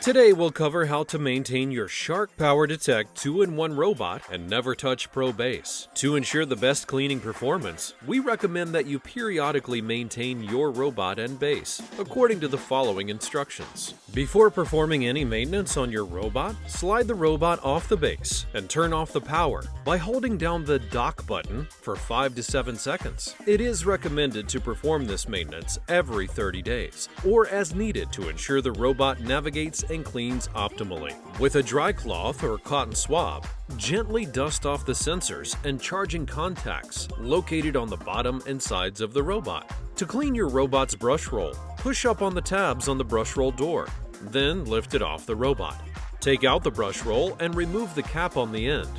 Today we'll cover how to maintain your Shark PowerDetect 2-in-1 robot and NeverTouch Pro Base. To ensure the best cleaning performance, we recommend that you periodically maintain your robot and base, according to the following instructions. Before performing any maintenance on your robot, slide the robot off the base and turn off the power by holding down the dock button for 5 to 7 seconds. It is recommended to perform this maintenance every 30 days, or as needed to ensure the robot navigates and cleans optimally. With a dry cloth or cotton swab, gently dust off the sensors and charging contacts located on the bottom and sides of the robot. To clean your robot's brush roll, push up on the tabs on the brush roll door, then lift it off the robot. Take out the brush roll and remove the cap on the end.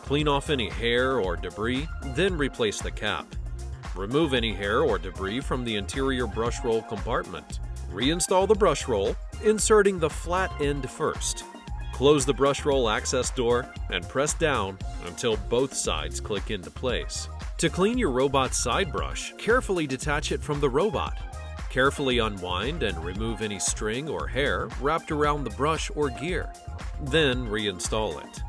Clean off any hair or debris, then replace the cap. Remove any hair or debris from the interior brush roll compartment. Reinstall the brush roll, inserting the flat end first. Close the brush roll access door and press down until both sides click into place. To clean your robot's side brush, carefully detach it from the robot. Carefully unwind and remove any string or hair wrapped around the brush or gear. Then reinstall it.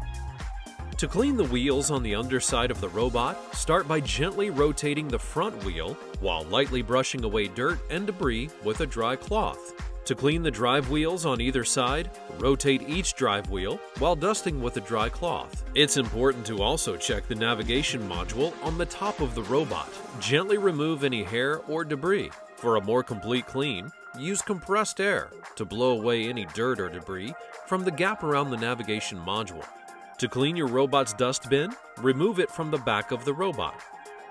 To clean the wheels on the underside of the robot, start by gently rotating the front wheel while lightly brushing away dirt and debris with a dry cloth. To clean the drive wheels on either side, rotate each drive wheel while dusting with a dry cloth. It's important to also check the navigation module on the top of the robot. Gently remove any hair or debris. For a more complete clean, use compressed air to blow away any dirt or debris from the gap around the navigation module. To clean your robot's dust bin, remove it from the back of the robot.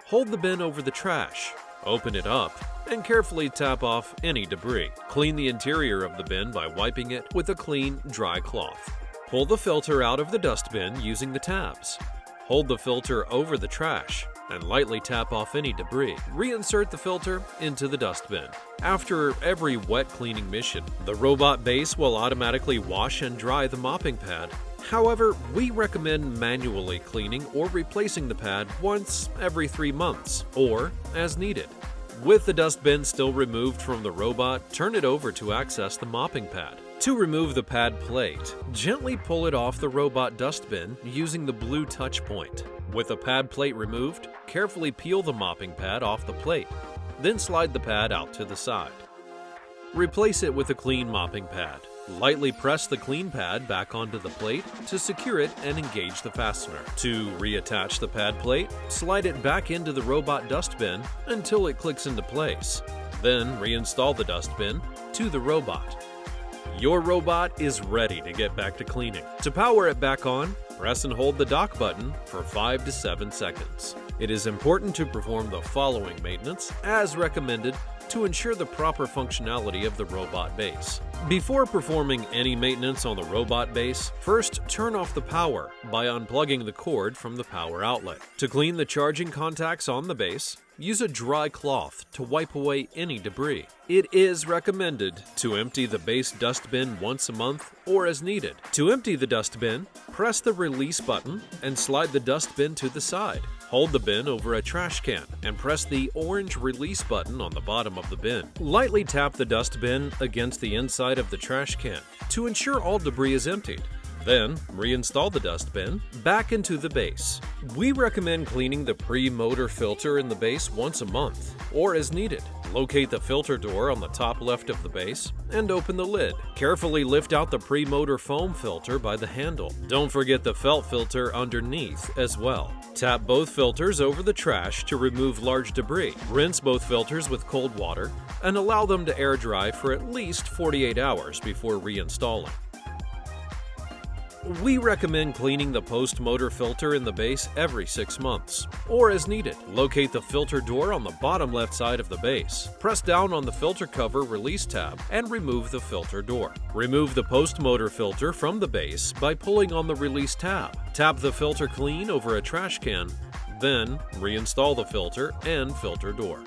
Hold the bin over the trash, open it up, and carefully tap off any debris. Clean the interior of the bin by wiping it with a clean, dry cloth. Pull the filter out of the dust bin using the tabs. Hold the filter over the trash and lightly tap off any debris. Reinsert the filter into the dust bin. After every wet cleaning mission, the robot base will automatically wash and dry the mopping pad. However, we recommend manually cleaning or replacing the pad once every 3 months, or as needed. With the dust bin still removed from the robot, turn it over to access the mopping pad. To remove the pad plate, gently pull it off the robot dust bin using the blue touch point. With the pad plate removed, carefully peel the mopping pad off the plate, then slide the pad out to the side. Replace it with a clean mopping pad. Lightly press the clean pad back onto the plate to secure it and engage the fastener. To reattach the pad plate, slide it back into the robot dust bin until it clicks into place. Then reinstall the dust bin to the robot. Your robot is ready to get back to cleaning. To power it back on, press and hold the dock button for 5 to 7 seconds. It is important to perform the following maintenance as recommended to ensure the proper functionality of the robot base. Before performing any maintenance on the robot base, first turn off the power by unplugging the cord from the power outlet. To clean the charging contacts on the base, use a dry cloth to wipe away any debris. It is recommended to empty the base dust bin once a month or as needed. To empty the dust bin, press the release button and slide the dust bin to the side. Hold the bin over a trash can and press the orange release button on the bottom of the bin. Lightly tap the dust bin against the inside of the trash can to ensure all debris is emptied. Then, reinstall the dust bin back into the base. We recommend cleaning the pre-motor filter in the base once a month, or as needed. Locate the filter door on the top left of the base and open the lid. Carefully lift out the pre-motor foam filter by the handle. Don't forget the felt filter underneath as well. Tap both filters over the trash to remove large debris. Rinse both filters with cold water and allow them to air dry for at least 48 hours before reinstalling. We recommend cleaning the post-motor filter in the base every 6 months, or as needed. Locate the filter door on the bottom left side of the base. Press down on the filter cover release tab and remove the filter door. Remove the post-motor filter from the base by pulling on the release tab. Tap the filter clean over a trash can, then reinstall the filter and filter door.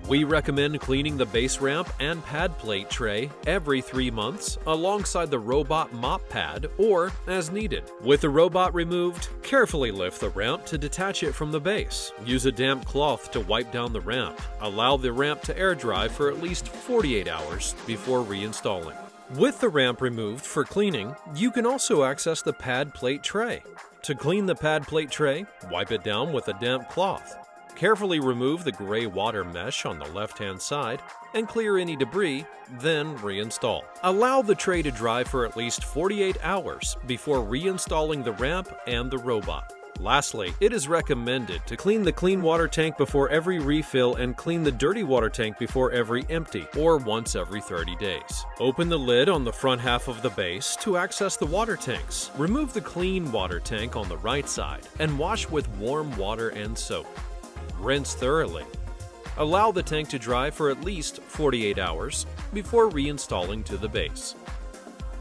We recommend cleaning the base ramp and pad plate tray every 3 months alongside the robot mop pad or as needed. With the robot removed, carefully lift the ramp to detach it from the base. Use a damp cloth to wipe down the ramp. Allow the ramp to air dry for at least 48 hours before reinstalling. With the ramp removed for cleaning, you can also access the pad plate tray. To clean the pad plate tray, wipe it down with a damp cloth. Carefully remove the gray water mesh on the left-hand side and clear any debris, then reinstall. Allow the tray to dry for at least 48 hours before reinstalling the ramp and the robot. Lastly, it is recommended to clean the clean water tank before every refill and clean the dirty water tank before every empty, or once every 30 days. Open the lid on the front half of the base to access the water tanks. Remove the clean water tank on the right side and wash with warm water and soap. Rinse thoroughly. Allow the tank to dry for at least 48 hours before reinstalling to the base.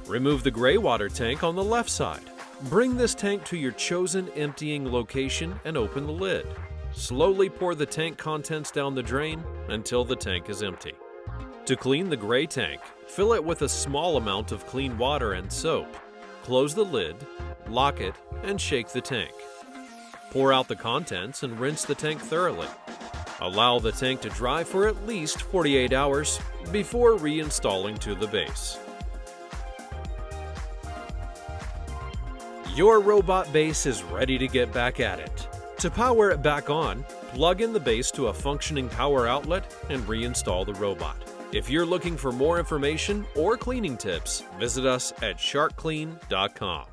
Remove the gray water tank on the left side. Bring this tank to your chosen emptying location and open the lid. Slowly pour the tank contents down the drain until the tank is empty. To clean the gray tank, fill it with a small amount of clean water and soap. Close the lid, lock it, and shake the tank. Pour out the contents and rinse the tank thoroughly. Allow the tank to dry for at least 48 hours before reinstalling to the base. Your robot base is ready to get back at it. To power it back on, plug in the base to a functioning power outlet and reinstall the robot. If you're looking for more information or cleaning tips, visit us at sharkclean.com.